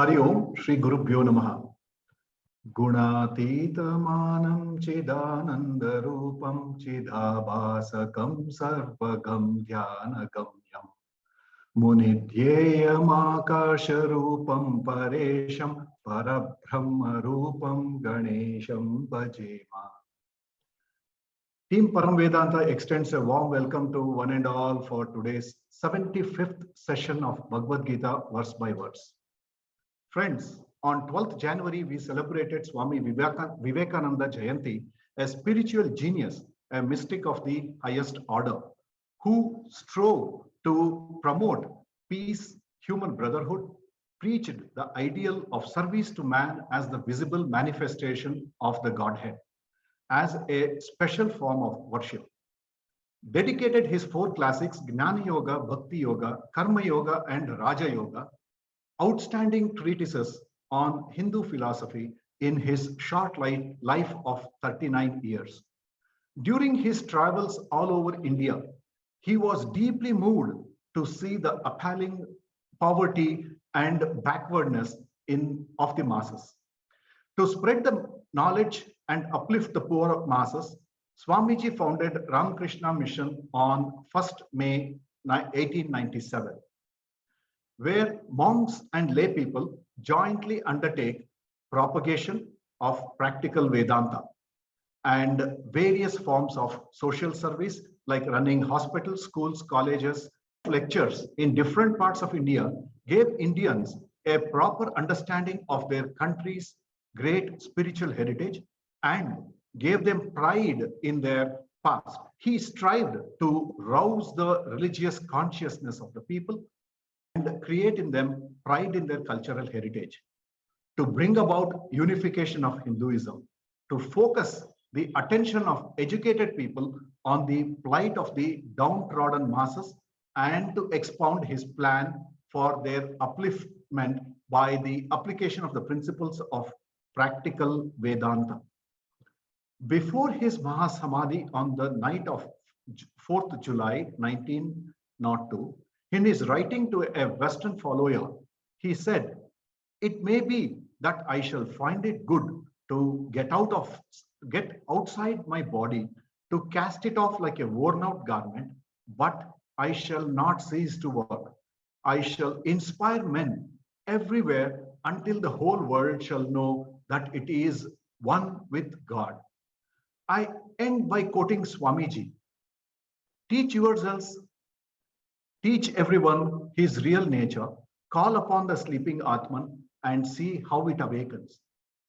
Hari Om, Shri Gurubhyo Namaha. Gunatitamanam chidanandarupam chidabhasakam sarvagam dhyanagammyam munidhyeyamakasharupam paresham parabrahmarupam ganesham bhajema. Team Param Vedanta extends a warm welcome to one and all for today's 75th session of Bhagavad Gita verse by verse. Friends, on 12th January, we celebrated Swami Vivekananda Jayanti, a spiritual genius, a mystic of the highest order, who strove to promote peace, human brotherhood, preached the ideal of service to man as the visible manifestation of the Godhead, as a special form of worship. Dedicated his four classics, Gnana Yoga, Bhakti Yoga, Karma Yoga, and Raja Yoga, outstanding treatises on Hindu philosophy in his short life of 39 years. During his travels all over India, he was deeply moved to see the appalling poverty and backwardness of the masses. To spread the knowledge and uplift the poor masses, Swamiji founded Ramakrishna Mission on 1st May 1897. Where monks and lay people jointly undertake propagation of practical Vedanta and various forms of social service like running hospitals, schools, colleges. Lectures in different parts of India gave Indians a proper understanding of their country's great spiritual heritage and gave them pride in their past. He strived to rouse the religious consciousness of the people and create in them pride in their cultural heritage, to bring about unification of Hinduism, to focus the attention of educated people on the plight of the downtrodden masses, and to expound his plan for their upliftment by the application of the principles of practical Vedanta. Before his Mahasamadhi on the night of 4th July 1902, in his writing to a Western follower, he said, "It may be that I shall find it good to get outside my body, to cast it off like a worn-out garment, but I shall not cease to work. I shall inspire men everywhere until the whole world shall know that it is one with God." I end by quoting Swamiji, "Teach yourselves, teach everyone his real nature, call upon the sleeping Atman and see how it awakens.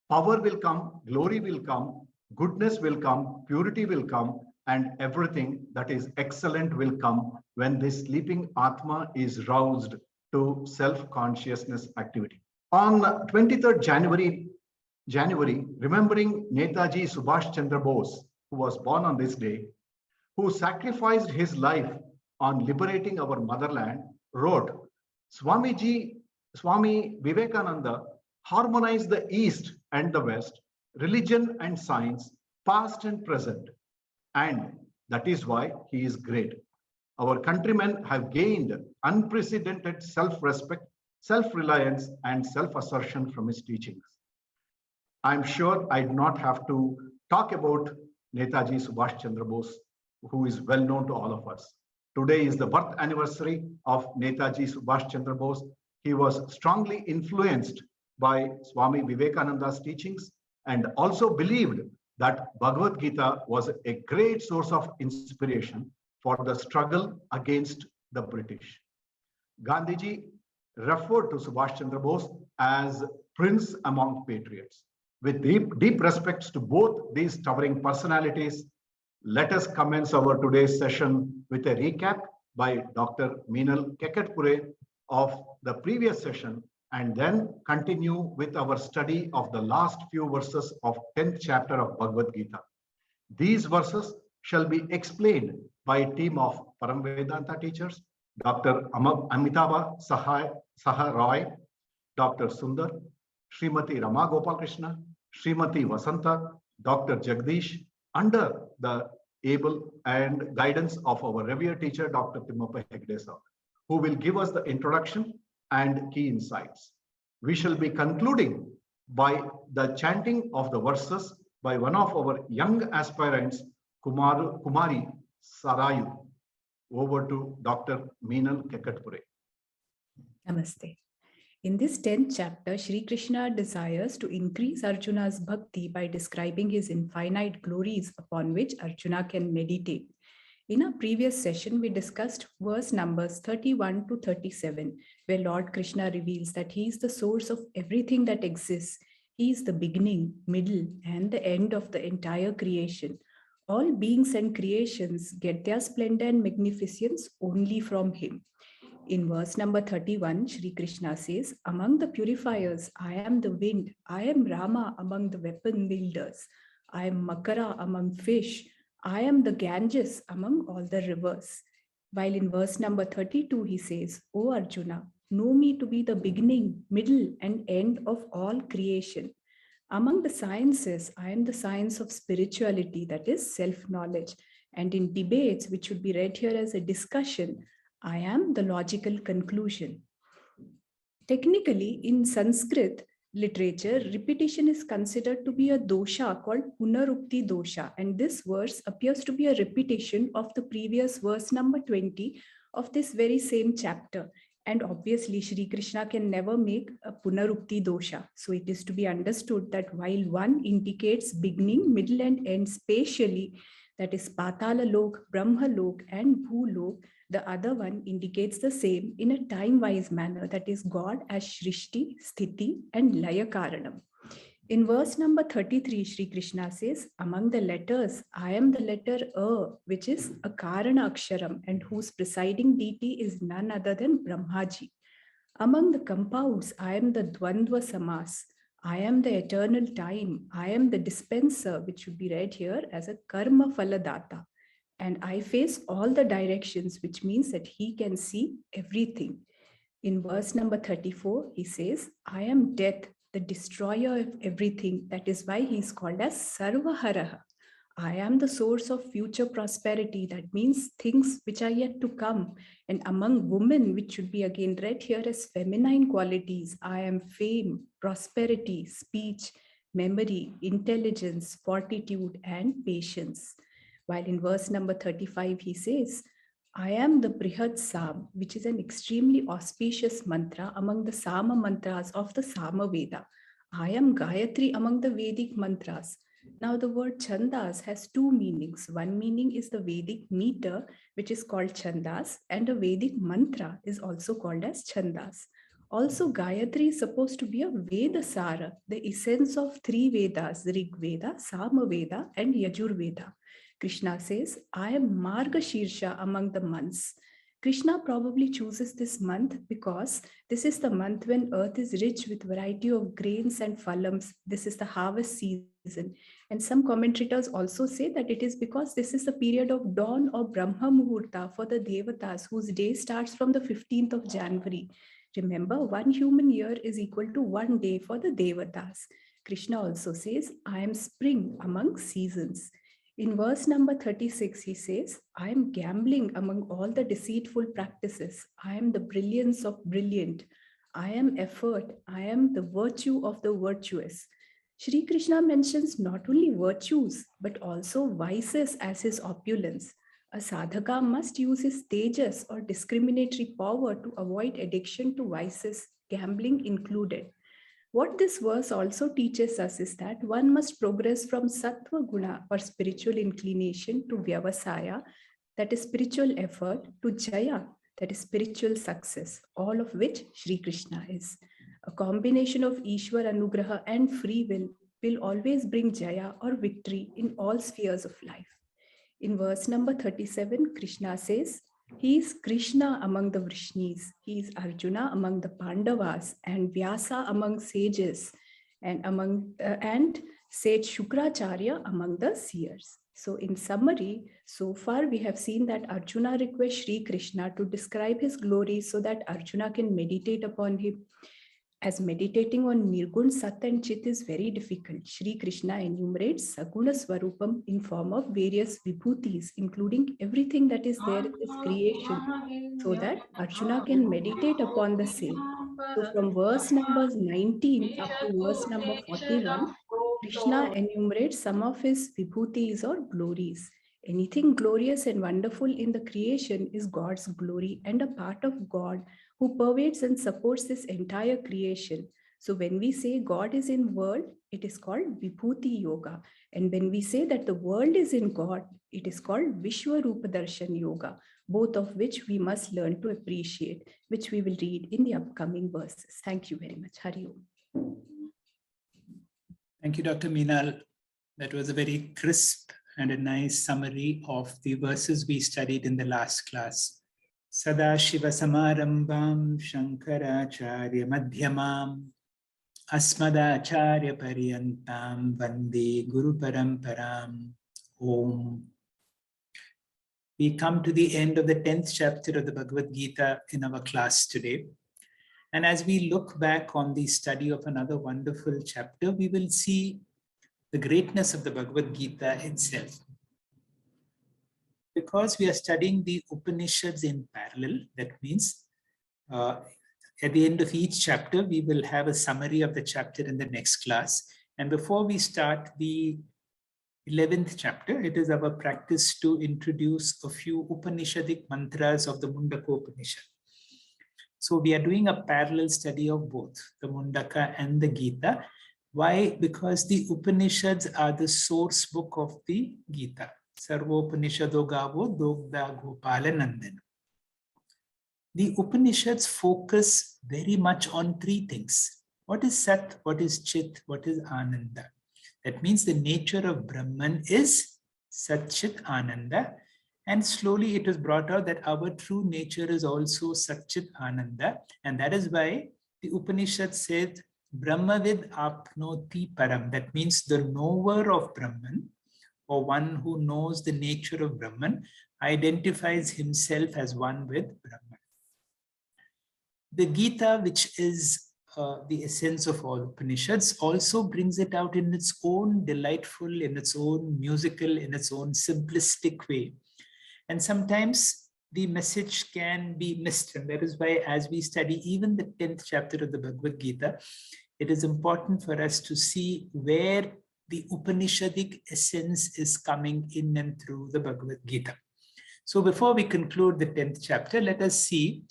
Power will come, glory will come, goodness will come, purity will come, and everything that is excellent will come when this sleeping Atma is roused to self-consciousness activity." On 23rd January, remembering Netaji Subhash Chandra Bose, who was born on this day, who sacrificed his life on liberating our motherland, wrote, Swami Vivekananda harmonized the East and the West, religion and science, past and present, and that is why he is great. Our countrymen have gained unprecedented self-respect, self-reliance, and self-assertion from his teachings. I'm sure I do not have to talk about Netaji Subhash Chandra Bose, who is well known to all of us. Today is the birth anniversary of Netaji Subhash Chandra Bose. He was strongly influenced by Swami Vivekananda's teachings and also believed that Bhagavad Gita was a great source of inspiration for the struggle against the British. Gandhiji referred to Subhash Chandra Bose as Prince among patriots. With deep respects to both these towering personalities, let us commence our today's session with a recap by Dr. Meenal Kekatpure of the previous session, and then continue with our study of the last few verses of 10th chapter of Bhagavad Gita. These verses shall be explained by a team of Param Vedanta teachers, Dr. Amitabha Saha Roy, Dr. Sundar, Srimati Rama Gopal Krishna, Srimati Vasanta, Dr. Jagdish, under the able and guidance of our revered teacher, Dr. Timmappa Hegde sir, who will give us the introduction and key insights. We shall be concluding by the chanting of the verses by one of our young aspirants, Kumari Sarayu. Over to Dr. Meenal Kekatpure. Namaste. In this 10th chapter, Shri Krishna desires to increase Arjuna's bhakti by describing his infinite glories upon which Arjuna can meditate. In our previous session, we discussed verse numbers 31 to 37, where Lord Krishna reveals that he is the source of everything that exists. He is the beginning, middle, and the end of the entire creation. All beings and creations get their splendor and magnificence only from him. In verse number 31, Shri Krishna says, among the purifiers, I am the wind. I am Rama among the weapon wielders. I am Makara among fish. I am the Ganges among all the rivers. While in verse number 32, he says, O Arjuna, know me to be the beginning, middle, and end of all creation. Among the sciences, I am the science of spirituality, that is self-knowledge. And in debates, which should be read here as a discussion, I am the logical conclusion. Technically, in Sanskrit literature, repetition is considered to be a dosha called punarukti dosha. And this verse appears to be a repetition of the previous verse number 20 of this very same chapter. And obviously, Shri Krishna can never make a punarukti dosha. So it is to be understood that while one indicates beginning, middle, and end spatially, that is Patala Lok, Brahma Lok, and Bhulok, the other one indicates the same in a time-wise manner, that is God as Shrishti, Sthiti, and Laya Karanam. In verse number 33, Shri Krishna says, among the letters, I am the letter A, which is a Karana Aksharam, and whose presiding deity is none other than Brahmaji. Among the compounds, I am the Dvandva Samas. I am the eternal time. I am the dispenser, which should be read here as a Karma Phaladata. And I face all the directions, which means that he can see everything. In verse number 34, he says, I am death, the destroyer of everything. That is why he is called as Sarvaharaha. I am the source of future prosperity. That means things which are yet to come. And among women, which should be again read here as feminine qualities, I am fame, prosperity, speech, memory, intelligence, fortitude, and patience. While in verse number 35, he says, I am the Brihad Sam, which is an extremely auspicious mantra among the Sama mantras of the Sama Veda. I am Gayatri among the Vedic mantras. Now the word Chandas has two meanings. One meaning is the Vedic meter, which is called Chandas, and a Vedic mantra is also called as Chandas. Also, Gayatri is supposed to be a Vedasara, the essence of three Vedas, the Rig Veda, Sama Veda, and Yajur Veda. Krishna says, I am Margashirsha among the months. Krishna probably chooses this month because this is the month when earth is rich with variety of grains and phalams. This is the harvest season. And some commentators also say that it is because this is the period of dawn or Brahma Muhurta for the Devatas, whose day starts from the 15th of January. Remember, one human year is equal to 1 day for the Devatas. Krishna also says, I am spring among seasons. In verse number 36, he says, I am gambling among all the deceitful practices. I am the brilliance of brilliant. I am effort. I am the virtue of the virtuous. Shri Krishna mentions not only virtues, but also vices as his opulence. A sadhaka must use his tejas or discriminatory power to avoid addiction to vices, gambling included. What this verse also teaches us is that one must progress from sattva guna or spiritual inclination to vyavasaya, that is spiritual effort, to jaya, that is spiritual success, all of which Shri Krishna is. A combination of Ishwar Anugraha and free will always bring jaya or victory in all spheres of life. In verse number 37, Krishna says, he is Krishna among the Vrishnis, he is Arjuna among the Pandavas, and Vyasa among sages, and sage Shukracharya among the seers. So in summary, so far we have seen that Arjuna requests Shri Krishna to describe his glory so that Arjuna can meditate upon him. As meditating on Nirgun, Sat and Chit is very difficult, Shri Krishna enumerates Saguna Swarupam in form of various Vibhutis, including everything that is there in this creation, so that Arjuna can meditate upon the same. So from verse number 19 up to verse number 41, Krishna enumerates some of his vibhutis or glories. Anything glorious and wonderful in the creation is God's glory and a part of God who pervades and supports this entire creation. So when we say God is in world, it is called Vibhuti Yoga. And when we say that the world is in God, it is called Vishwarupa Darshan Yoga, both of which we must learn to appreciate, which we will read in the upcoming verses. Thank you very much. Hari Om. Thank you, Dr. Meenal. That was a very crisp and a nice summary of the verses we studied in the last class. Sadashiva Samarambam Shankaracharya Madhyamam Asmadacharya Paryantam Vande Guru Paramparam. Om. We come to the end of the 10th chapter of the Bhagavad Gita in our class today. And as we look back on the study of another wonderful chapter, we will see the greatness of the Bhagavad Gita itself. Because we are studying the Upanishads in parallel, that means at the end of each chapter, we will have a summary of the chapter in the next class. And before we start the 11th chapter, it is our practice to introduce a few Upanishadic mantras of the Mundaka Upanishad. So we are doing a parallel study of both the Mundaka and the Gita. Why? Because the Upanishads are the source book of the Gita. Sarvopanishado Gavo Dogda Gopalanandana. The Upanishads focus very much on three things. What is Sat? What is Chit? What is Ananda? That means the nature of Brahman is Sat Chit Ananda. And slowly it is brought out that our true nature is also Sat Chit Ananda. And that is why the Upanishad said, Brahmavid apnoti param. That means the knower of Brahman, or one who knows the nature of Brahman, identifies himself as one with Brahman. The Gita, which is the essence of all Upanishads, also brings it out in its own delightful, in its own musical, in its own simplistic way. And sometimes the message can be missed. And that is why, as we study even the 10th chapter of the Bhagavad Gita, it is important for us to see where the Upanishadic essence is coming in and through the Bhagavad Gita. So before we conclude the 10th chapter, let us see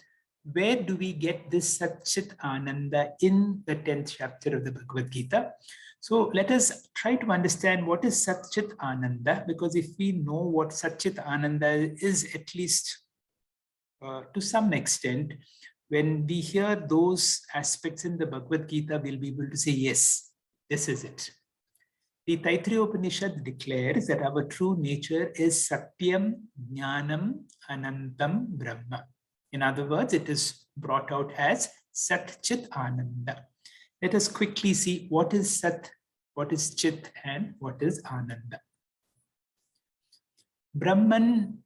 where do we get this Sat Chit Ananda in the 10th chapter of the Bhagavad Gita. So let us try to understand what is Sat Chit Ananda, because if we know what Sat Chit Ananda is, at least to some extent, when we hear those aspects in the Bhagavad Gita, we'll be able to say, yes, this is it. The Taittiriya Upanishad declares that our true nature is Satyam, Jnanam, Anantam, Brahma. In other words, it is brought out as Sat Chit Ananda. Let us quickly see what is Sat, what is Chit, and what is Ananda. Brahman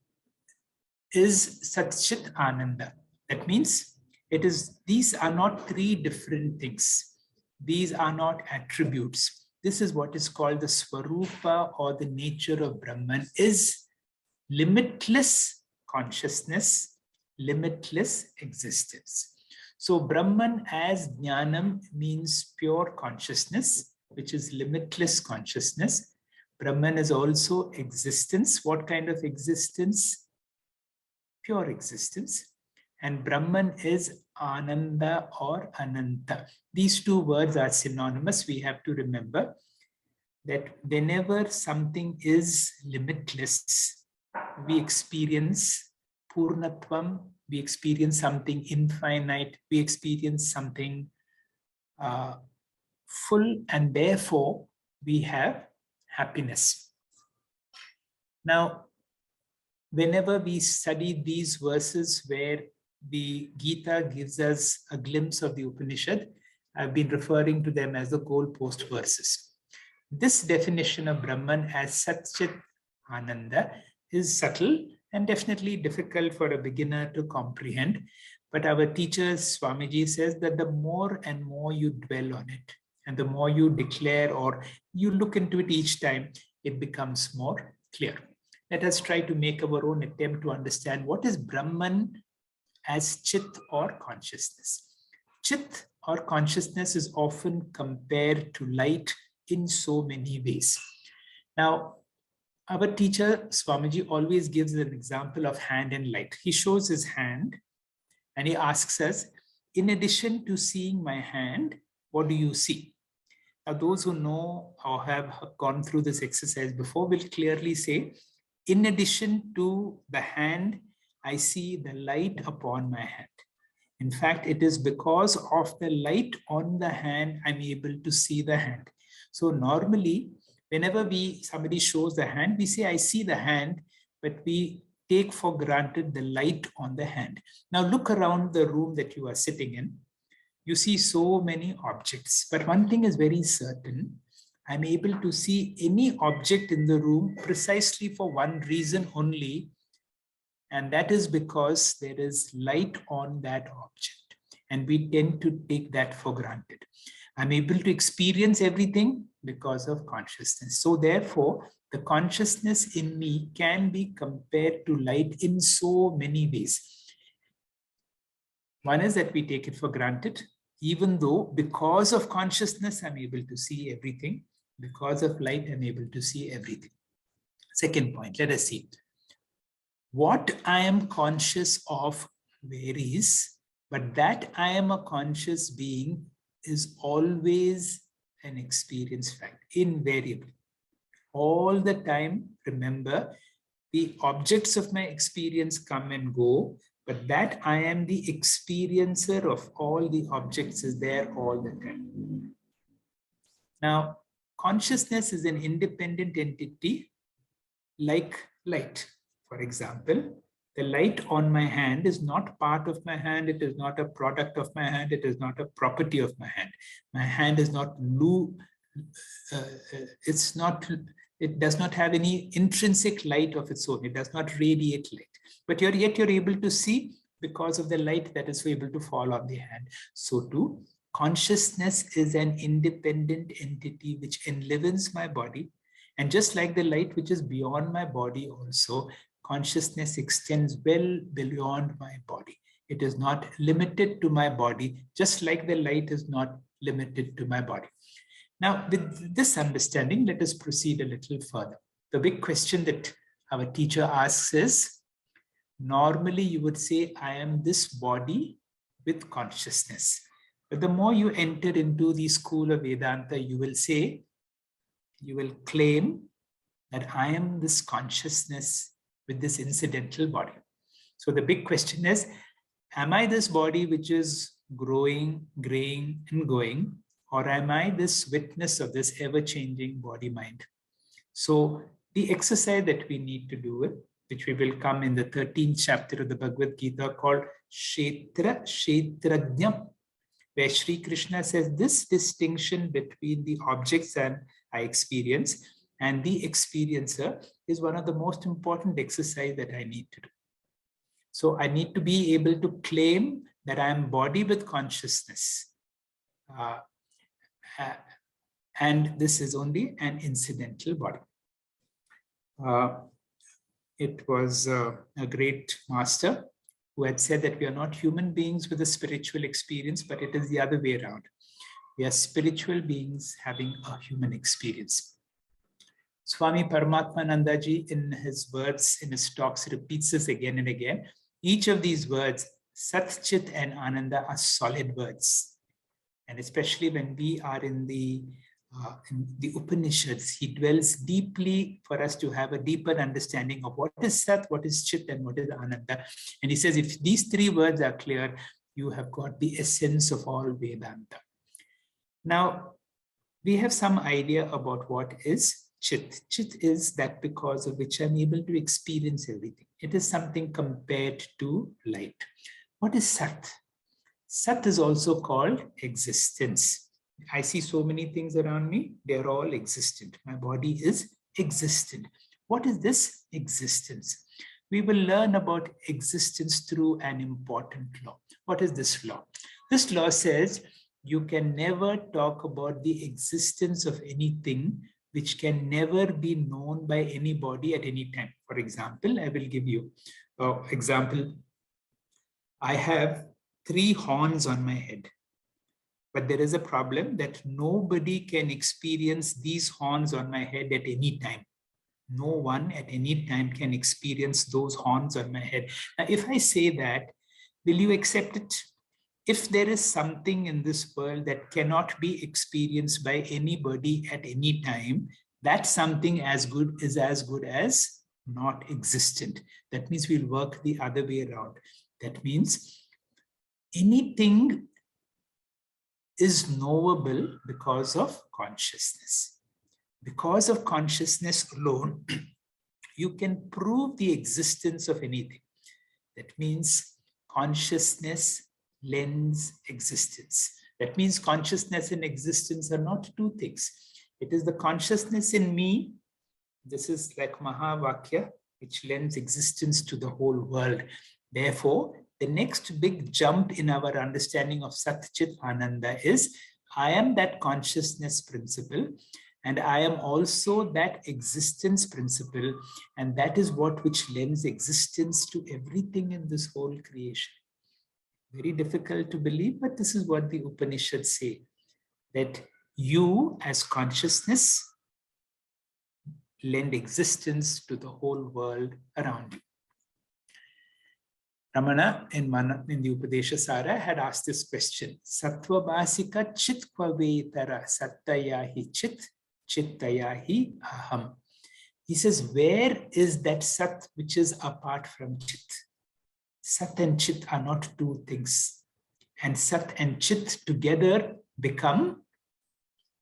is Sat Chit Ananda. That means these are not three different things. These are not attributes. This is what is called the Swarupa, or the nature of Brahman, is limitless consciousness, limitless existence. So Brahman as Jnanam means pure consciousness, which is limitless consciousness. Brahman is also existence. What kind of existence? Pure existence. And Brahman is Ananda or Ananta. These two words are synonymous. We have to remember that whenever something is limitless, we experience Purnatvam, we experience something infinite, we experience something full, and therefore we have happiness. Now, whenever we study these verses where the Gita gives us a glimpse of the Upanishad, I've been referring to them as the goalpost verses. This definition of Brahman as Sat Chit Ananda is subtle and definitely difficult for a beginner to comprehend. But our teacher Swamiji says that the more and more you dwell on it, and the more you declare or you look into it each time, it becomes more clear. Let us try to make our own attempt to understand what is Brahman as Chit or consciousness. Chit or consciousness is often compared to light in so many ways. Now, our teacher Swamiji always gives an example of hand and light. He shows his hand and he asks us, in addition to seeing my hand, what do you see? Now, those who know or have gone through this exercise before will clearly say, in addition to the hand, I see the light upon my hand. In fact, it is because of the light on the hand, I'm able to see the hand. So normally, whenever somebody shows the hand, we say, I see the hand, but we take for granted the light on the hand. Now look around the room that you are sitting in. You see so many objects, but one thing is very certain. I'm able to see any object in the room precisely for one reason only, and that is because there is light on that object, and we tend to take that for granted. I'm able to experience everything because of consciousness. So therefore, the consciousness in me can be compared to light in so many ways. One is that we take it for granted, even though because of consciousness, I'm able to see everything. Because of light, I'm able to see everything. Second point, let us see. What I am conscious of varies, but that I am a conscious being is always an experience fact, invariably. All the time, remember, the objects of my experience come and go, but that I am the experiencer of all the objects is there all the time. Now, consciousness is an independent entity like light. For example, the light on my hand is not part of my hand. It is not a product of my hand. It is not a property of my hand. My hand is not it does not have any intrinsic light of its own. It does not radiate light. But yet you're able to see because of the light that is able to fall on the hand. So too, consciousness is an independent entity which enlivens my body. And just like the light which is beyond my body also, consciousness extends well beyond my body. It is not limited to my body, just like the light is not limited to my body. Now, with this understanding, let us proceed a little further. The big question that our teacher asks is, normally you would say, I am this body with consciousness. But the more you enter into the school of Vedanta, you will claim that I am this consciousness with this incidental body. So the big question is, am I this body which is growing, graying, and going, or am I this witness of this ever-changing body-mind? So the exercise that we need to do, which we will come in the 13th chapter of the Bhagavad Gita called Kshetra Kshetrajna, where Sri Krishna says this distinction between the objects and I experience and the experiencer is one of the most important exercise that I need to do. So I need to be able to claim that I am body with consciousness. And this is only an incidental body. It was a great master who had said that we are not human beings with a spiritual experience, but it is the other way around. We are spiritual beings having a human experience. Swami Paramatmananda ji, in his words, in his talks, repeats this again and again. Each of these words, Sat, Chit, and Ananda, are solid words. And especially when we are in the Upanishads, he dwells deeply for us to have a deeper understanding of what is Sat, what is Chit, and what is Ananda. And he says, if these three words are clear, you have got the essence of all Vedanta. Now, we have some idea about what is Chit. Chit is that because of which I'm able to experience everything. It is something compared to light. What is Sat? Sat is also called existence. I see so many things around me. They're all existent. My body is existent. What is this existence? We will learn about existence through an important law. What is this law? This law says you can never talk about the existence of anything which can never be known by anybody at any time. For example, I will give you an example. I have 3 horns on my head. But there is a problem that nobody can experience these horns on my head at any time. No one at any time can experience those horns on my head. Now, if I say that, will you accept it? If there is something in this world that cannot be experienced by anybody at any time, that something is as good as not existent. That means we'll work the other way around. That means anything is knowable because of consciousness. Because of consciousness alone, you can prove the existence of anything. That means consciousness lends existence. That means consciousness and existence are not two things. It is the consciousness in me. This is like Mahavakya, which lends existence to the whole world. Therefore, the next big jump in our understanding of Sat Chit Ananda is, I am that consciousness principle, and I am also that existence principle, and that is what which lends existence to everything in this whole creation. Very difficult to believe, but this is what the Upanishads say, that you as consciousness lend existence to the whole world around you. Ramana in the Upadesha Sara had asked this question, Sattvabhasika Chitvavetara Sattayahi Chit Chittayahi Aham. He says, where is that Sat which is apart from Chit? Sat and Chit are not two things. And Sat and Chit together become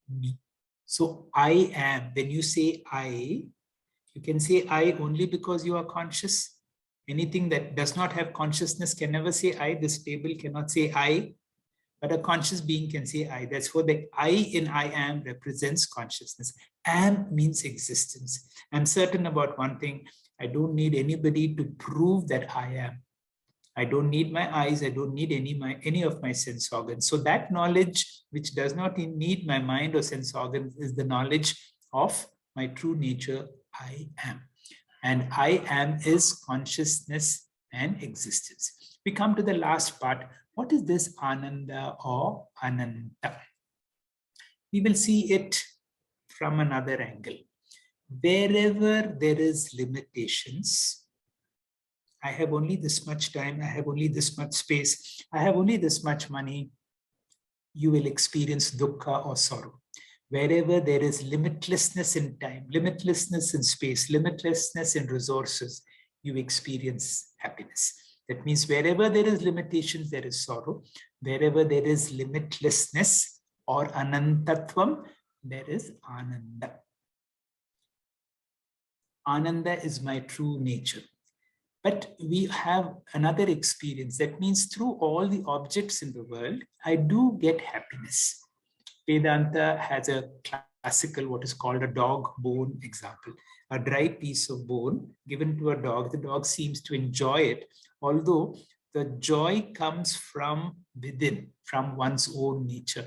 me. So I am. When you say I, you can say I only because you are conscious. Anything that does not have consciousness can never say I. This table cannot say I, but a conscious being can say I. That's what the I in I am represents consciousness. Am means existence. I'm certain about one thing. I don't need anybody to prove that I am. I don't need my eyes. I don't need any of my sense organs. So that knowledge, which does not need my mind or sense organs, is the knowledge of my true nature, I am. And I am is consciousness and existence. We come to the last part. What is this Ananda or Ananta? We will see it from another angle. Wherever there is limitations, I have only this much time, I have only this much space, I have only this much money, you will experience dukkha or sorrow. Wherever there is limitlessness in time, limitlessness in space, limitlessness in resources, you experience happiness. That means wherever there is limitations, there is sorrow. Wherever there is limitlessness or anantatvam, there is Ananda. Ananda is my true nature. But we have another experience. That means through all the objects in the world, I do get happiness. Vedanta has a classical, what is called a dog bone example. A dry piece of bone given to a dog, the dog seems to enjoy it, although the joy comes from within, from one's own nature.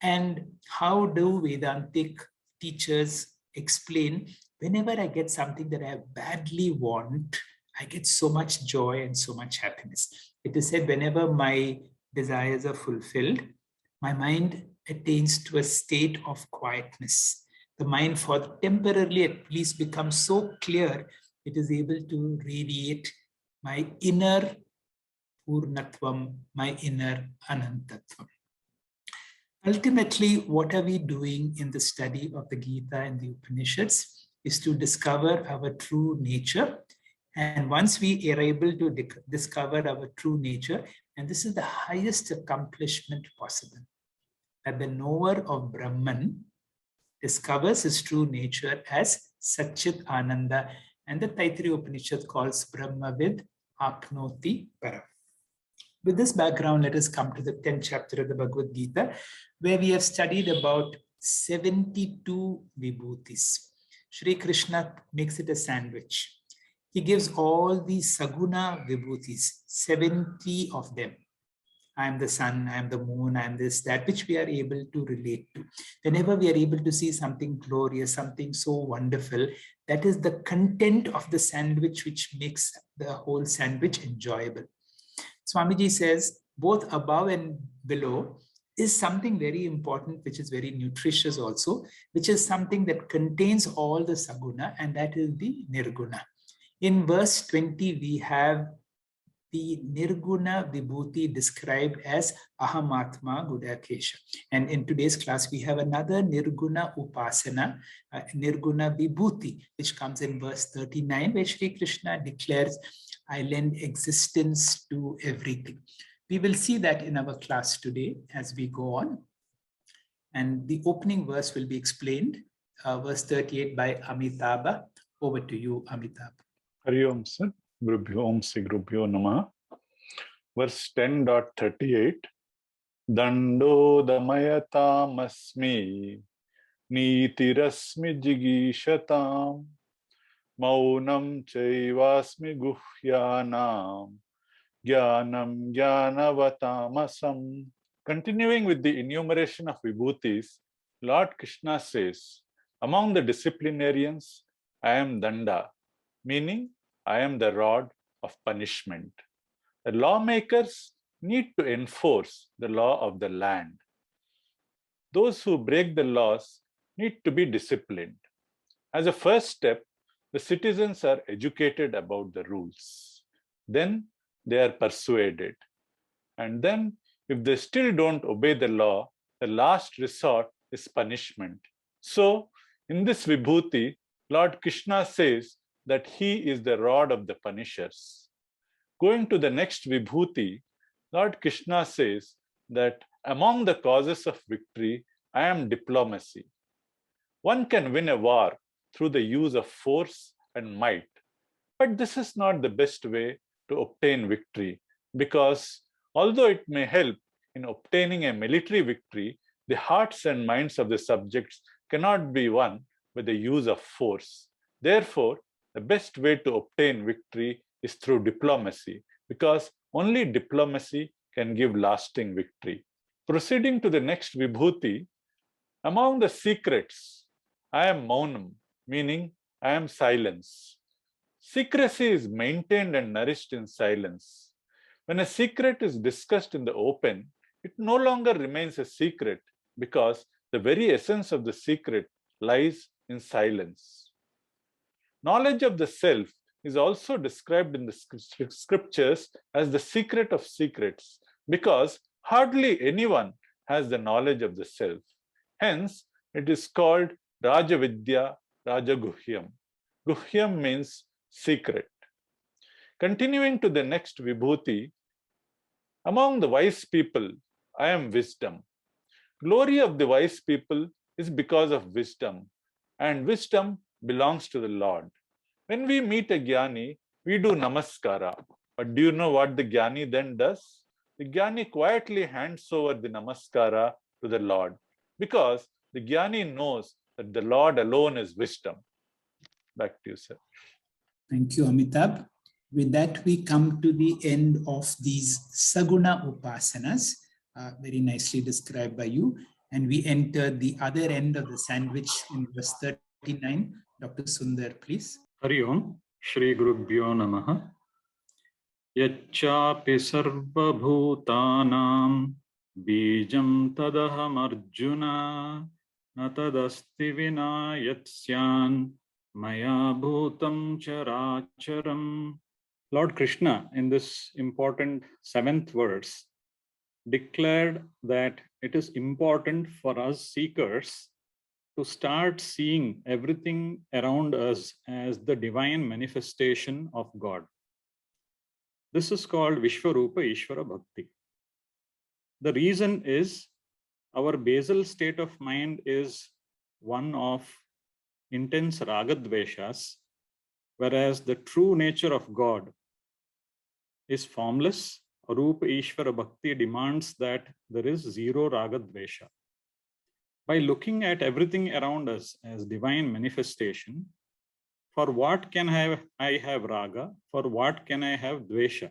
And how do Vedantic teachers explain, whenever I get something that I badly want, I get so much joy and so much happiness. It is said whenever my desires are fulfilled, my mind attains to a state of quietness. The mind for temporarily at least becomes so clear, it is able to radiate my inner Purnatvam, my inner Anantatvam. Ultimately, what are we doing in the study of the Gita and the Upanishads is to discover our true nature. And once we are able to discover our true nature, and this is the highest accomplishment possible, that the knower of Brahman discovers his true nature as Satchit Ananda, and the Taittiriya Upanishad calls Brahmavid Apnoti Param. With this background, let us come to the 10th chapter of the Bhagavad Gita, where we have studied about 72 Vibhutis. Shri Krishna makes it a sandwich. He gives all these Saguna Vibhutis, 70 of them. I am the sun, I am the moon, I am this, that, which we are able to relate to. Whenever we are able to see something glorious, something so wonderful, that is the content of the sandwich which makes the whole sandwich enjoyable. Swamiji says, both above and below, is something very important, which is very nutritious also, which is something that contains all the saguna, and that is the nirguna. In verse 20, we have the nirguna vibhuti described as ahamatma gudakesha. And in today's class, we have another nirguna upasana, nirguna vibhuti, which comes in verse 39, where Shri Krishna declares, I lend existence to everything. We will see that in our class today as we go on. And the opening verse will be explained, verse 38 by Amitabha. Over to you, Amitabha. Hari Om Sir, Gurubhyo Om Sri Gurubhyo Namah. Verse 10.38. Dando damayatam nitirasmi jigishatam maunam chaivasmi guhyanam jnanam jnanavatamasam. Continuing with the enumeration of vibhutis, Lord Krishna says, among the disciplinarians, I am Danda, meaning I am the rod of punishment. The lawmakers need to enforce the law of the land. Those who break the laws need to be disciplined. As a first step, the citizens are educated about the rules. Then they are persuaded. And then, if they still don't obey the law, the last resort is punishment. So, in this Vibhuti, Lord Krishna says that he is the rod of the punishers. Going to the next Vibhuti, Lord Krishna says that among the causes of victory, I am diplomacy. One can win a war through the use of force and might. But this is not the best way to obtain victory, because although it may help in obtaining a military victory, the hearts and minds of the subjects cannot be won by the use of force. Therefore, the best way to obtain victory is through diplomacy, because only diplomacy can give lasting victory. Proceeding to the next Vibhuti, among the secrets, I am Maunam, meaning I am silence. Secrecy is maintained and nourished in silence. When a secret is discussed in the open, it no longer remains a secret, because the very essence of the secret lies in silence. Knowledge of the self is also described in the scriptures as the secret of secrets, because hardly anyone has the knowledge of the self. Hence, it is called Rajavidya Rajaguhyam. Guhyam means secret. Continuing to the next Vibhuti, among the wise people, I am wisdom. Glory of the wise people is because of wisdom, and wisdom belongs to the Lord. When we meet a Jnani, we do Namaskara. But do you know what the Jnani then does? The Jnani quietly hands over the Namaskara to the Lord, because the Jnani knows that the Lord alone is wisdom. Back to you, sir. Thank you, Amitabh. With that, we come to the end of these Saguna Upasanas, very nicely described by you. And we enter the other end of the sandwich in verse 39. Dr. Sundar, please. Hari Om, Shri Gurubhyo Namaha. Yachapi sarva bhutanam bijam tadaham arjuna natadasti vina yatsyan maya bhutam characharam. Lord Krishna, in this important 7th verse, declared that it is important for us seekers to start seeing everything around us as the divine manifestation of God. This is called Vishwarupa Ishvara Bhakti. The reason is our basal state of mind is one of intense ragadveshas, whereas the true nature of God is formless. Rupa Ishvara Bhakti demands that there is zero ragadvesha. By looking at everything around us as divine manifestation, for what can I have raga? For what can I have dvesha?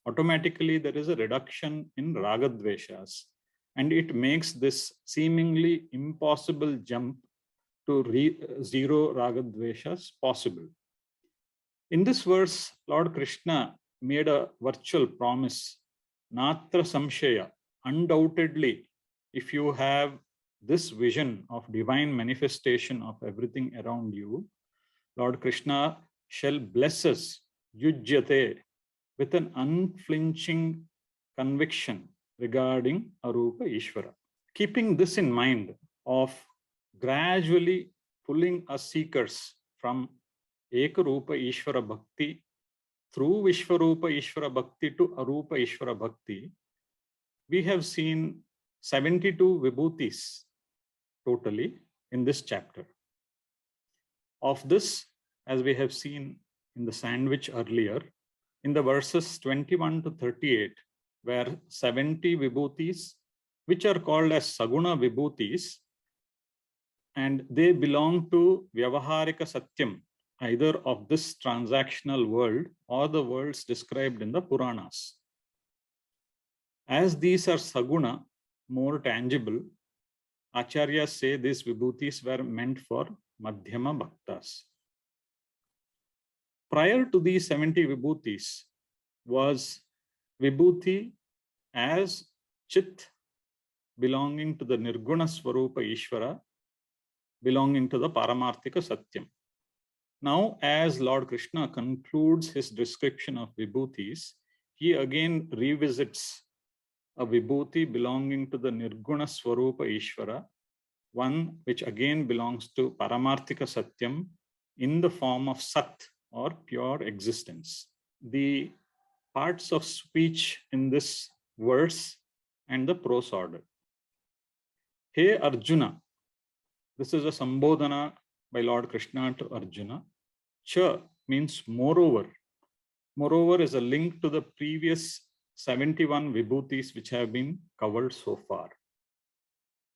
Automatically, there is a reduction in raga dveshas, and it makes this seemingly impossible jump to zero raga dveshas possible. In this verse, Lord Krishna made a virtual promise, Natra Samshaya, undoubtedly, if you have this vision of divine manifestation of everything around you, Lord Krishna shall bless us, yujyate, with an unflinching conviction regarding Arupa Ishvara. Keeping this in mind of gradually pulling us seekers from Ekarupa Ishvara Bhakti through Vishvarupa Ishvara Bhakti to Arupa Ishvara Bhakti, we have seen 72 Vibhutis totally in this chapter. Of this, as we have seen in the sandwich earlier, in the verses 21 to 38, where 70 Vibhutis, which are called as Saguna Vibhutis, and they belong to Vyavaharika Satyam, either of this transactional world or the worlds described in the Puranas. As these are Saguna, more tangible, Acharyas say these Vibhutis were meant for Madhyama Bhaktas. Prior to these 70 Vibhutis was Vibuthi as Chit, belonging to the Nirguna Swarupa Ishvara, belonging to the Paramarthika Satyam. Now, as Lord Krishna concludes his description of Vibhutis, he again revisits a Vibhuti belonging to the Nirguna Swarupa Ishvara, one which again belongs to Paramarthika Satyam in the form of Sat, or pure existence. The parts of speech in this verse and the prose order. Hey Arjuna, this is a Sambodhana by Lord Krishna to Arjuna. Cha means moreover. Moreover is a link to the previous 71 Vibhutis which have been covered so far.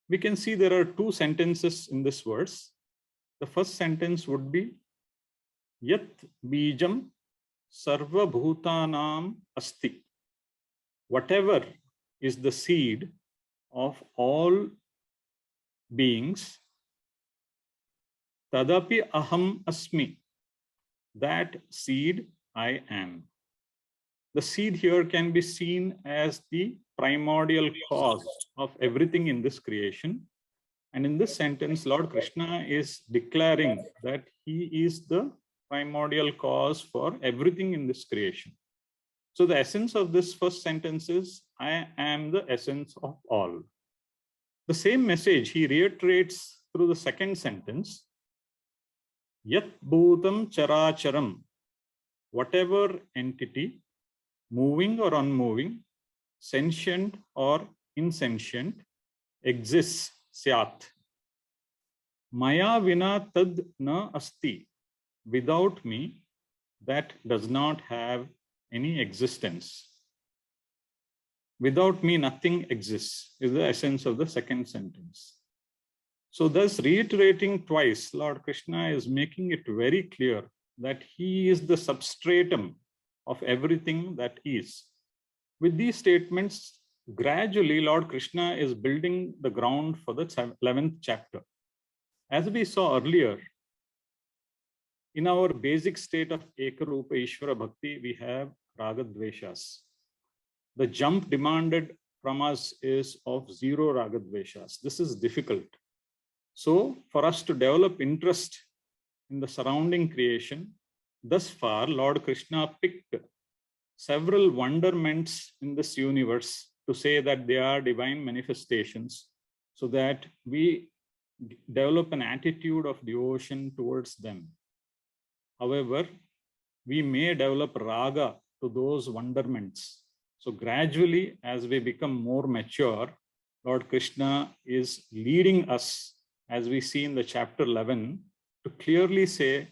We can see there are two sentences in this verse. The first sentence would be Yat bijam sarva bhutanam asti. Whatever is the seed of all beings, tadapi aham asmi. That seed I am. The seed here can be seen as the primordial cause of everything in this creation. And in this sentence, Lord Krishna is declaring that he is the primordial cause for everything in this creation. So the essence of this first sentence is, I am the essence of all. The same message he reiterates through the second sentence, Yat bhutam characharam, whatever entity, moving or unmoving, sentient or insentient, exists, syat. Maya vina tad na asti. Without me, that does not have any existence. Without me, nothing exists, is the essence of the second sentence. So thus, reiterating twice, Lord Krishna is making it very clear that he is the substratum of everything that is. With these statements, gradually Lord Krishna is building the ground for the 11th chapter. As we saw earlier, in our basic state of Ekarupa Ishvara Bhakti, we have Ragadveshas. The jump demanded from us is of 0 Ragadveshas. This is difficult. So for us to develop interest in the surrounding creation, thus far Lord Krishna picked several wonderments in this universe to say that they are divine manifestations, so that we develop an attitude of devotion towards them. However, we may develop raga to those wonderments. So gradually, as we become more mature, Lord Krishna is leading us, as we see in the chapter 11, to clearly say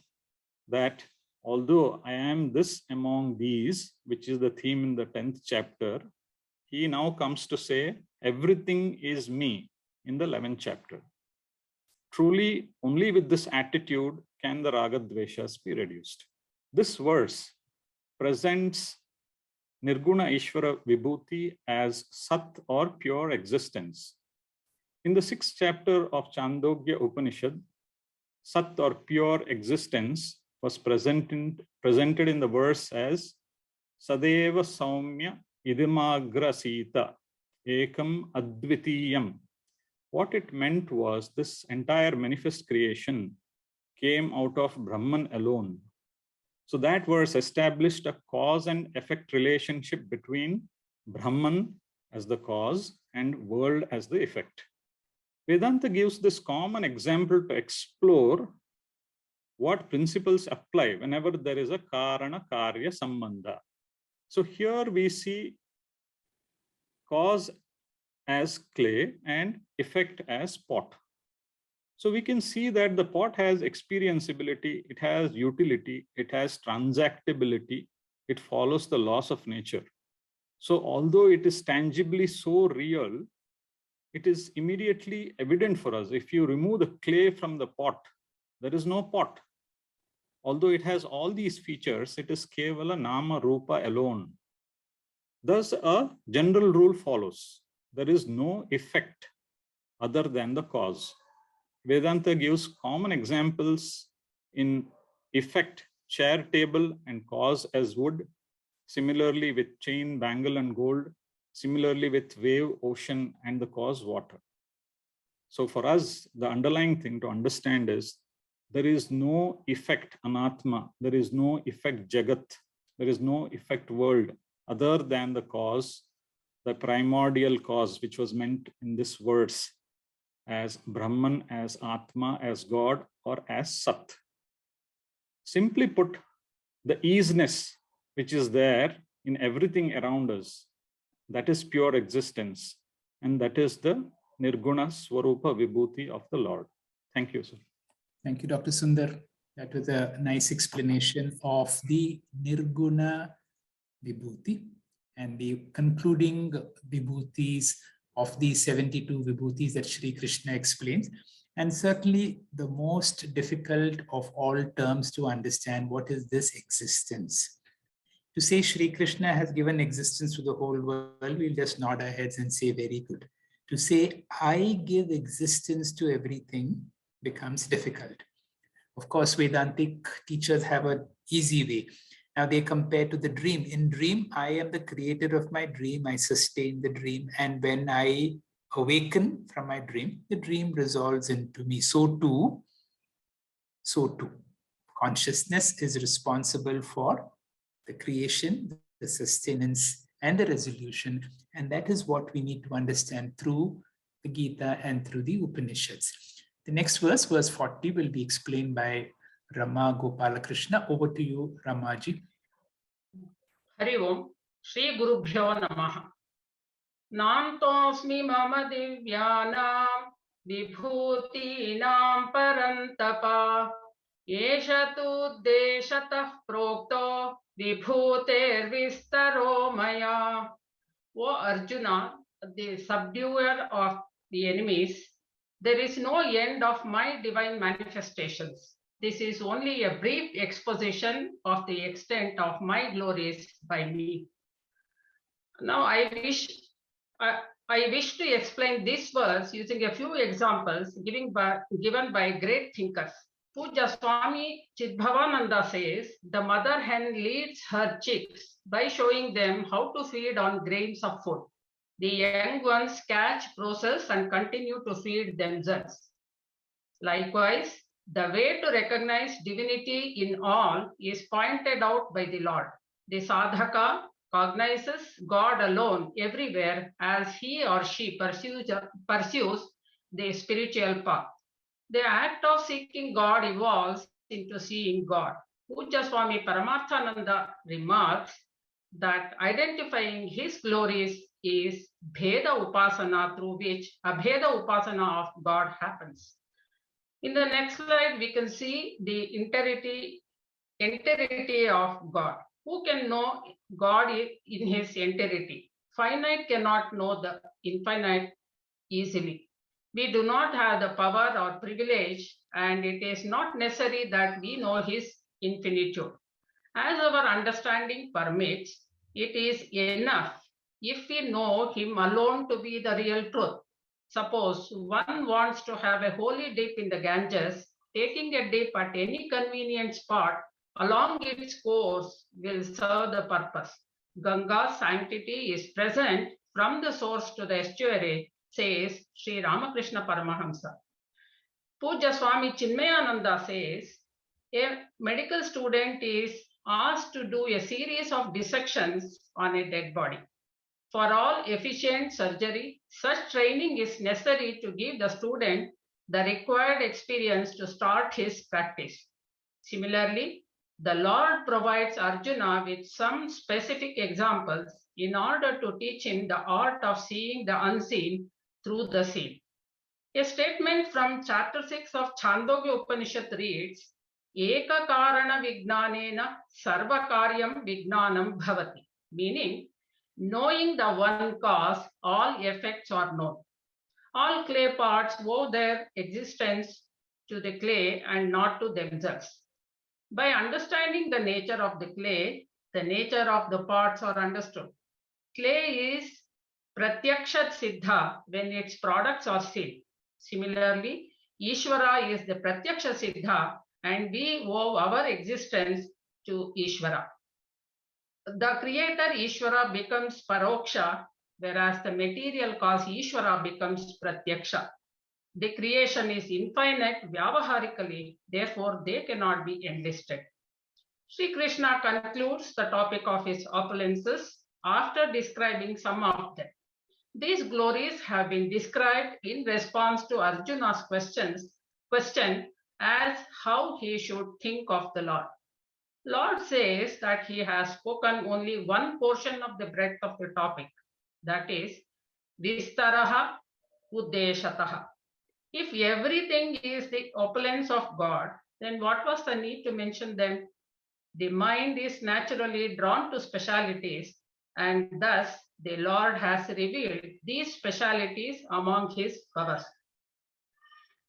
that although I am this among these, which is the theme in the 10th chapter, he now comes to say everything is me in the 11th chapter. Truly, only with this attitude can the Ragadveshas be reduced. This verse presents Nirguna Ishvara Vibhuti as Sat, or pure existence. In the 6th chapter of Chandogya Upanishad, Sat, or pure existence, was presented in the verse as Sadeva Saumya Idimagra Sita Ekam Advitiyam What it meant was this entire manifest creation came out of Brahman alone. So that verse established a cause and effect relationship between Brahman as the cause and world as the effect. Vedanta gives this common example to explore what principles apply whenever there is a karana karya sambandha. So here we see cause as clay and effect as pot. So we can see that the pot has experienceability, it has utility, it has transactability, it follows the laws of nature. So although it is tangibly so real, it is immediately evident for us. If you remove the clay from the pot, there is no pot. Although it has all these features, it is kevala nama rupa alone. Thus, a general rule follows. There is no effect other than the cause. Vedanta gives common examples in effect, chair, table, and cause as wood. Similarly with chain, bangle, and gold. Similarly with wave, ocean, and the cause, water. So for us, the underlying thing to understand is there is no effect anatma, there is no effect jagat, there is no effect world other than the cause, the primordial cause, which was meant in this verse as Brahman, as Atma, as God, or as Sat. Simply put, the easiness which is there in everything around us, that is pure existence, and that is the Nirguna Swarupa Vibhuti of the Lord. Thank you, sir. Thank you, Dr. Sundar. That was a nice explanation of the Nirguna Vibhuti and the concluding Vibhutis of the 72 Vibhutis that Sri Krishna explains. And certainly the most difficult of all terms to understand, what is this existence? To say Sri Krishna has given existence to the whole world, we'll just nod our heads and say, very good. To say, I give existence to everything becomes difficult. Of course, Vedantic teachers have an easy way. Now they compare to the dream. In dream, I am the creator of my dream. I sustain the dream. And when I awaken from my dream, the dream resolves into me. So too, consciousness is responsible for the creation, the sustenance, and the resolution. And that is what we need to understand through the Gita and through the Upanishads. The next verse, verse 40, will be explained by Rama Gopalakrishna. Over to you, Ramaji. Hari Om, Shri Gurubhyo Namaha. Nantosmi mama divyanam vibhutinam parantapa yeshatu deshatah prokto vibhuter vistaro maya. O Arjuna, the subduer of the enemies, there is no end of my divine manifestations. This is only a brief exposition of the extent of my glories by me. Now I wish to explain this verse using a few examples given by great thinkers. Puja Swami Chidbhavananda says, the mother hen leads her chicks by showing them how to feed on grains of food. The young ones catch, process, and continue to feed themselves. Likewise, the way to recognize divinity in all is pointed out by the Lord. The sadhaka cognizes God alone everywhere as he or she pursues the spiritual path. The act of seeking God evolves into seeing God. Puja Swami Paramarthananda remarks that identifying his glories is Bheda Upasana, through which Abheda Upasana of God happens. In the next slide, we can see the entirety of God. Who can know God in his entirety? Finite cannot know the infinite easily. We do not have the power or privilege, and it is not necessary that we know his infinitude. As our understanding permits, it is enough if we know him alone to be the real truth. Suppose one wants to have a holy dip in the Ganges, taking a dip at any convenient spot along its course will serve the purpose. Ganga's sanctity is present from the source to the estuary, says Sri Ramakrishna Paramahamsa. Pujya Swami Chinmayananda says, a medical student is asked to do a series of dissections on a dead body. For all efficient surgery, such training is necessary to give the student the required experience to start his practice. Similarly, the Lord provides Arjuna with some specific examples in order to teach him the art of seeing the unseen through the seen. A statement from chapter 6 of Chandogya Upanishad reads, Eka karana vignanena sarva karyam vignanam bhavati, meaning, knowing the one cause, all effects are known. All clay parts owe their existence to the clay and not to themselves. By understanding the nature of the clay, the nature of the parts are understood. Clay is pratyakshat siddha when its products are seen. Similarly, Ishvara is the pratyaksha siddha and we owe our existence to Ishvara. The creator Ishvara becomes paroksha, whereas the material cause Ishvara becomes pratyaksha. The creation is infinite vyavaharically, therefore they cannot be enlisted. Sri Krishna concludes the topic of his opulences after describing some of them. These glories have been described in response to Arjuna's question as how he should think of the Lord. Lord says that he has spoken only one portion of the breadth of the topic, that is, Vistaraha Uddeshataha. If everything is the opulence of God, then what was the need to mention them? The mind is naturally drawn to specialities, and thus the Lord has revealed these specialities among his bhavas.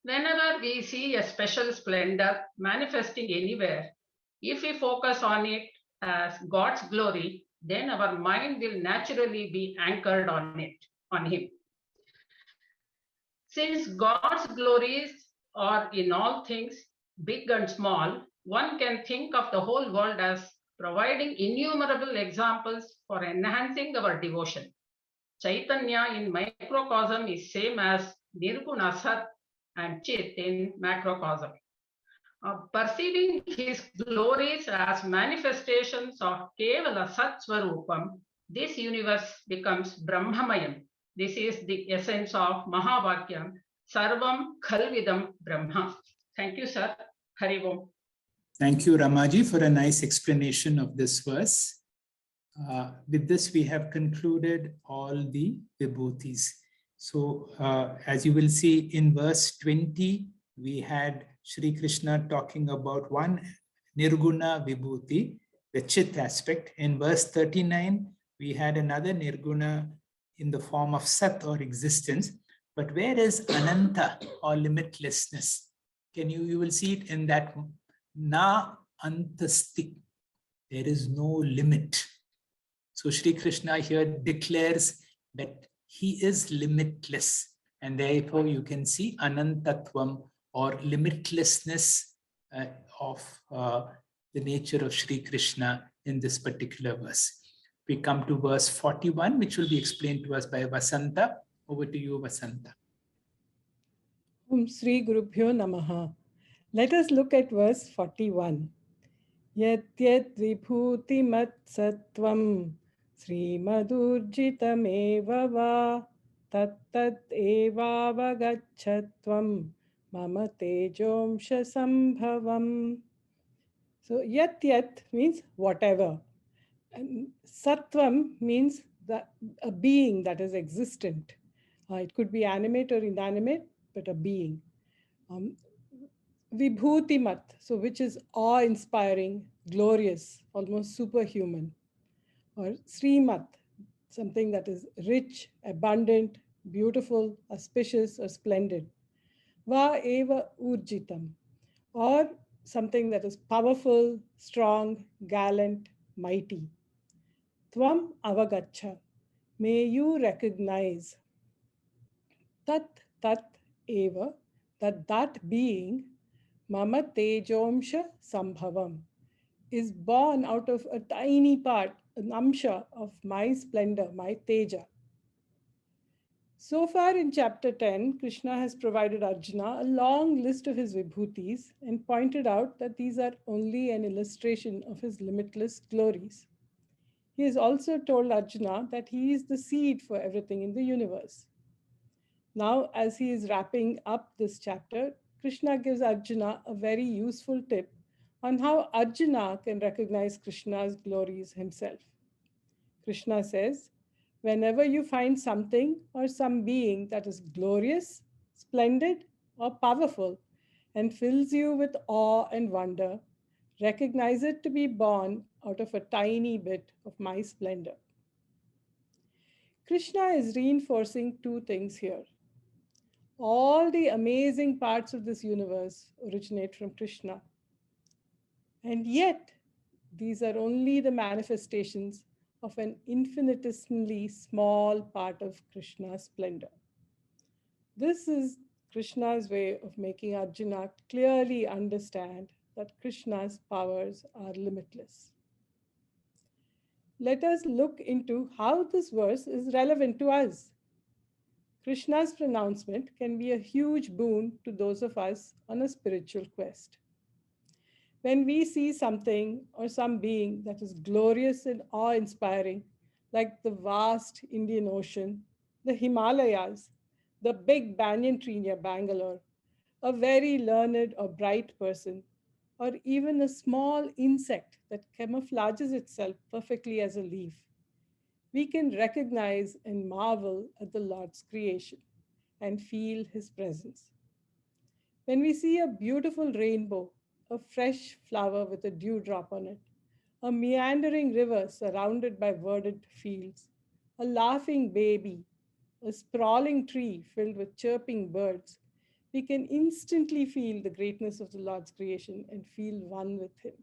Whenever we see a special splendor manifesting anywhere, if we focus on it as God's glory, then our mind will naturally be anchored on him. Since God's glories are in all things, big and small, one can think of the whole world as providing innumerable examples for enhancing our devotion. Chaitanya in microcosm is same as Nirguna Sat and Chit in macrocosm. Perceiving his glories as manifestations of Kevala Sat Swarupam, this universe becomes Brahmamayam. This is the essence of Mahavakyam, Sarvam Khalvidam Brahma. Thank you, sir. Hari Om. Thank you, Ramaji, for a nice explanation of this verse. With this, we have concluded all the Vibhutis. So, as you will see in verse 20, we had Shri Krishna talking about one Nirguna Vibhuti, the Chit aspect. In verse 39, we had another Nirguna in the form of Sat or existence. But where is Ananta or limitlessness? You will see it in that Na Antastik. There is no limit. So Shri Krishna here declares that he is limitless. And therefore you can see Anantatvam or limitlessness of the nature of Shri Krishna in this particular verse. We come to verse 41, which will be explained to us by Vasanta. Over to you, Vasanta. Sri Gurubhyo Namaha. Let us look at verse 41. Yat yat vibhuti mat sattvam Sri madurjitam eva va tat tat eva vagachatvam mama tejomsha sambhavam. So yat yat means whatever. And sattvam means a being that is existent. It could be animate or inanimate, but a being. Vibhuti mat, so which is awe-inspiring, glorious, almost superhuman. Or Srimat, something that is rich, abundant, beautiful, auspicious, or splendid. Va eva urjitam, or something that is powerful, strong, gallant, mighty. Tvam avagacha, may you recognize. Tat tat eva, that being, mama tejomsha sambhavam, is born out of a tiny part, an amsha of my splendor, my teja. So far in chapter 10, Krishna has provided Arjuna a long list of his Vibhutis and pointed out that these are only an illustration of his limitless glories. He has also told Arjuna that he is the seed for everything in the universe. Now, as he is wrapping up this chapter, Krishna gives Arjuna a very useful tip on how Arjuna can recognize Krishna's glories himself. Krishna says, whenever you find something or some being that is glorious, splendid, or powerful and fills you with awe and wonder, recognize it to be born out of a tiny bit of my splendor. Krishna is reinforcing two things here. All the amazing parts of this universe originate from Krishna. And yet, these are only the manifestations of an infinitesimally small part of Krishna's splendor. This is Krishna's way of making Arjuna clearly understand that Krishna's powers are limitless. Let us look into how this verse is relevant to us. Krishna's pronouncement can be a huge boon to those of us on a spiritual quest. When we see something or some being that is glorious and awe-inspiring, like the vast Indian Ocean, the Himalayas, the big banyan tree near Bangalore, a very learned or bright person, or even a small insect that camouflages itself perfectly as a leaf, we can recognize and marvel at the Lord's creation and feel his presence. When we see a beautiful rainbow, a fresh flower with a dewdrop on it, a meandering river surrounded by verdant fields, a laughing baby, a sprawling tree filled with chirping birds, we can instantly feel the greatness of the Lord's creation and feel one with him.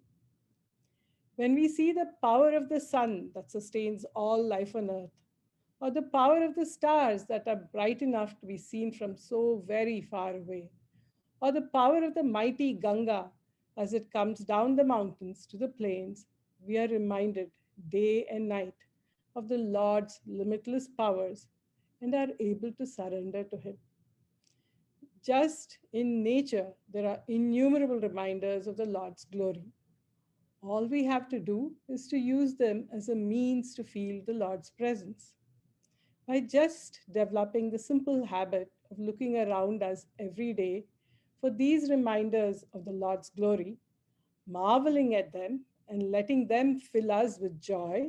When we see the power of the sun that sustains all life on earth, or the power of the stars that are bright enough to be seen from so very far away, or the power of the mighty Ganga as it comes down the mountains to the plains, we are reminded day and night of the Lord's limitless powers and are able to surrender to him. Just in nature, there are innumerable reminders of the Lord's glory. All we have to do is to use them as a means to feel the Lord's presence. By just developing the simple habit of looking around us every day for these reminders of the Lord's glory, marveling at them and letting them fill us with joy,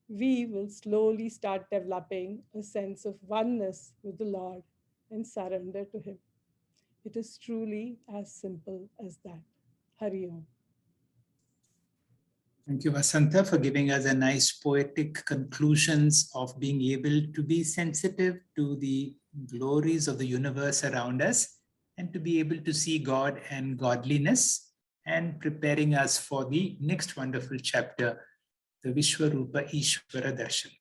we will slowly start developing a sense of oneness with the Lord and surrender to him. It is truly as simple as that. Hari Om. Thank you, Vasanta, for giving us a nice poetic conclusions of being able to be sensitive to the glories of the universe around us and to be able to see God and godliness, and preparing us for the next wonderful chapter, the Vishwarupa Ishvara Darshan.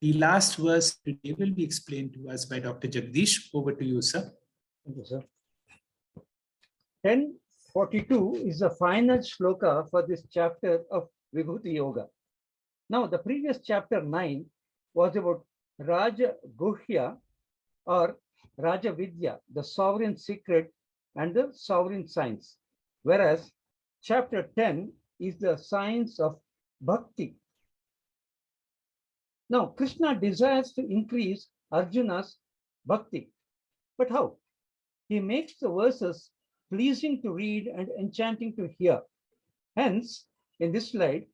The last verse today will be explained to us by Dr. Jagdish. Over to you, sir. Thank you, sir. 1042 is the final shloka for this chapter of Vibhuti Yoga. Now, the previous chapter 9 was about Raja Guhya or Raja Vidya, the sovereign secret and the sovereign science, whereas chapter 10 is the science of Bhakti. Now, Krishna desires to increase Arjuna's Bhakti, but how? He makes the verses pleasing to read and enchanting to hear. Hence, in this slide,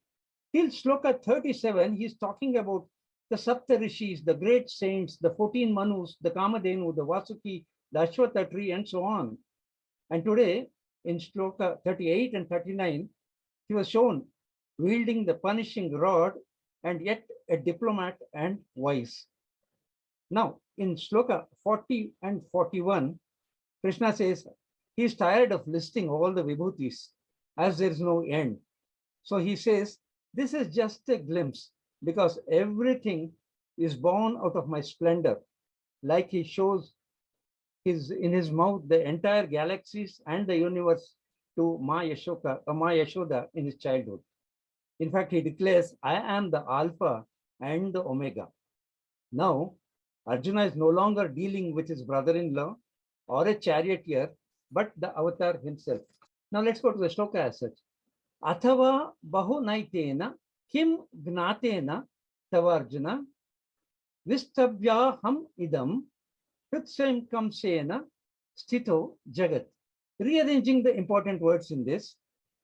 till shloka 37, he is talking about the Sapta Rishis, the great saints, the 14 Manus, the Kamadhenu, the Vasuki, the Ashwatha tree, and so on. And today, in shloka 38 and 39, he was shown wielding the punishing rod and yet a diplomat and wise. Now, in shloka 40 and 41, Krishna says he is tired of listing all the vibhutis as there is no end. So he says, this is just a glimpse because everything is born out of my splendor. Like he shows in his mouth the entire galaxies and the universe to Ma Yashoda in his childhood. In fact, he declares, I am the Alpha and the Omega. Now, Arjuna is no longer dealing with his brother-in-law or a charioteer, but the avatar himself. Now let's go to the shloka as such. Athava bahunaitena kim gnatena tavarjuna vistavyaham idam Kritsem kamsena stito jagat. Rearranging the important words in this.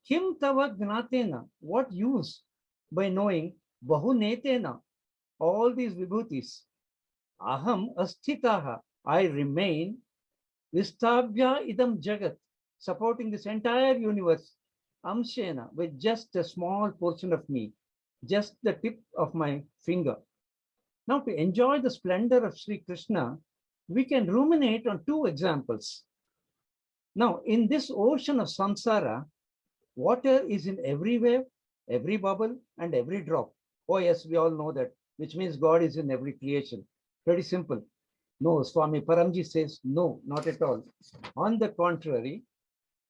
Kim tava gnatena. What use by knowing bahunetena, all these vibhutis. Aham asthitaha. I remain. Vistavya idam jagat. Supporting this entire universe. Amshena. With just a small portion of me. Just the tip of my finger. Now to enjoy the splendor of Sri Krishna, we can ruminate on two examples. Now, in this ocean of samsara, water is in every wave, every bubble, and every drop. Oh yes, we all know that, which means God is in every creation. Pretty simple. No, Swami Paramji says, no, not at all. On the contrary,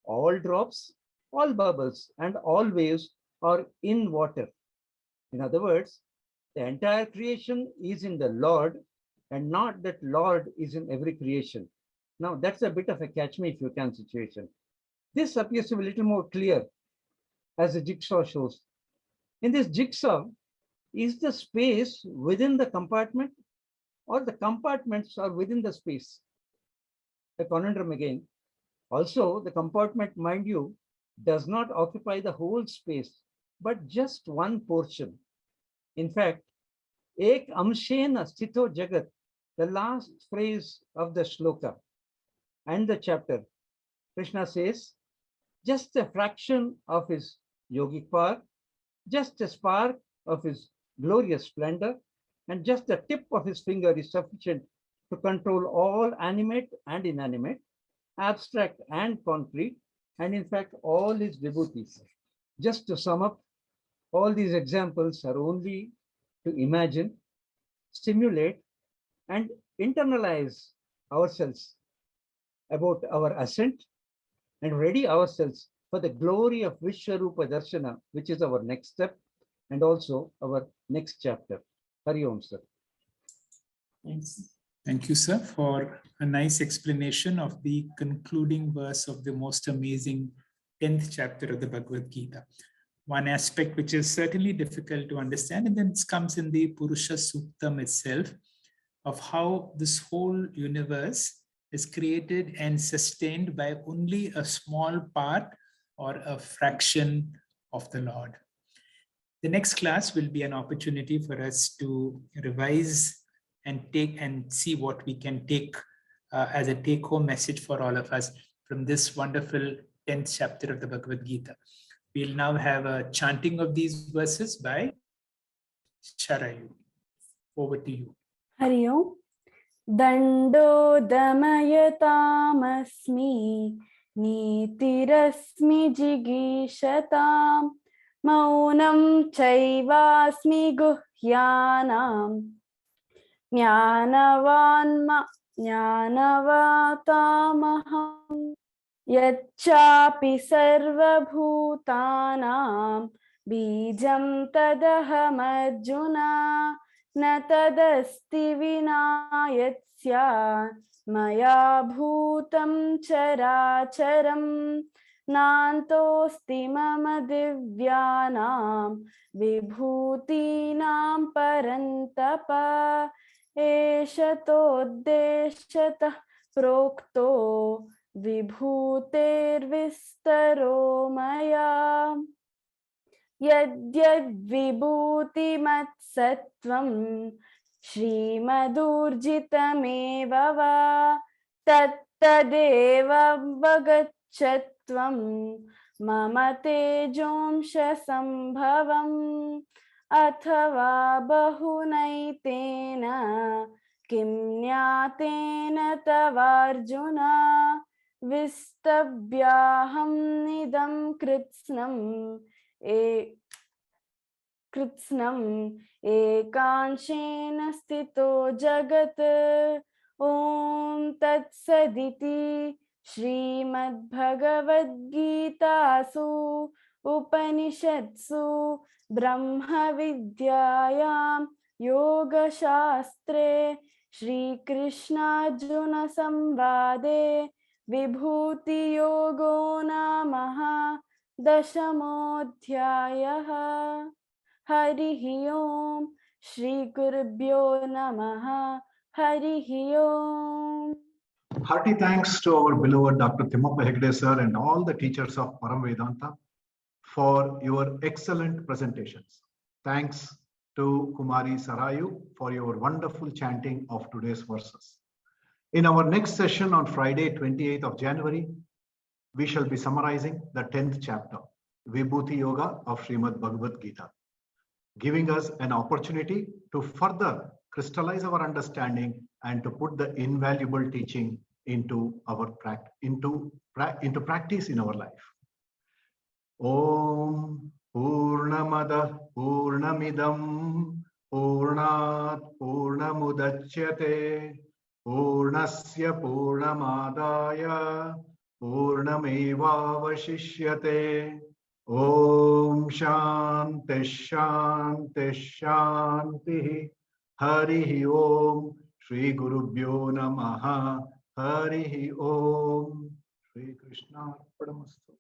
all drops, all bubbles, and all waves are in water. In other words, the entire creation is in the Lord, and not that Lord is in every creation. Now, that's a bit of a catch me if you can situation. This appears to be a little more clear as the jigsaw shows. In this jigsaw, is the space within the compartment or the compartments are within the space? A conundrum again. Also, the compartment, mind you, does not occupy the whole space, but just one portion. In fact, Ek amshena stito jagat, the last phrase of the shloka and the chapter, Krishna says, just a fraction of his yogic power, just a spark of his glorious splendor, and just the tip of his finger is sufficient to control all animate and inanimate, abstract and concrete, and in fact, all his vibhutis. Just to sum up, all these examples are only to imagine, stimulate, and internalize ourselves about our ascent and ready ourselves for the glory of Vishwarupa Darshana, which is our next step and also our next chapter. Hari Om, sir. Thanks. Thank you, sir, for a nice explanation of the concluding verse of the most amazing 10th chapter of the Bhagavad Gita. One aspect which is certainly difficult to understand, and then it comes in the Purusha Suktam itself, of how this whole universe is created and sustained by only a small part or a fraction of the Lord. The next class will be an opportunity for us to revise and take and see what we can take as a take-home message for all of us from this wonderful 10th chapter of the Bhagavad Gita. We'll now have a chanting of these verses by Sharayu. Over to you. Hari Om. Dando damayatamasmi nitirasmi jigishatam maunam chaivasmi guhyanam jnanavatamaham yacchapi sarvabhutanam bijam tadaham arjuna na tadasti vinayatsya maya bhutam characharam nantosti mama divyanam vibhutinam parantapa eshatodeshatah prokto vibhutervistaro maya Yadyad vibhuti matsatvam Shrimadurjitameva va Tattadeva vagachatvam Mama tejomsha sambhavam Athava bahunaitena Kim nyatena tavarjuna Vistavyaham nidam kritsnam Kritsnam ekanshena stito jagat Om Tat Saditi Srimad Bhagavad Gita Su Upanishadsu Brahma Vidyayam Yoga Shastre Shri Krishna Arjuna Samvade Vibhuti Yogo Namaha Dashamodhyayaha. Harihi Om. Shri Gurubhyo Namaha. Harihi Om. Hearty thanks to our beloved Dr. Timmappa Hegde sir and all the teachers of Param Vedanta for your excellent presentations. Thanks to Kumari Sarayu for your wonderful chanting of today's verses. In our next session on Friday, 28th of January, we shall be summarizing the 10th chapter, Vibuthi Yoga of Srimad Bhagavad Gita, giving us an opportunity to further crystallize our understanding and to put the invaluable teaching into practice in our life. Om Purnamada Purnamidam Purnat Purnamudachyate Purnasya Purnamadaya Purnamevavashishyate. Om Shanti Shanti Shanti. Harihi Om. Shri Gurubhyo Namaha. Harihi Om. Shri Krishna Arpanamastu.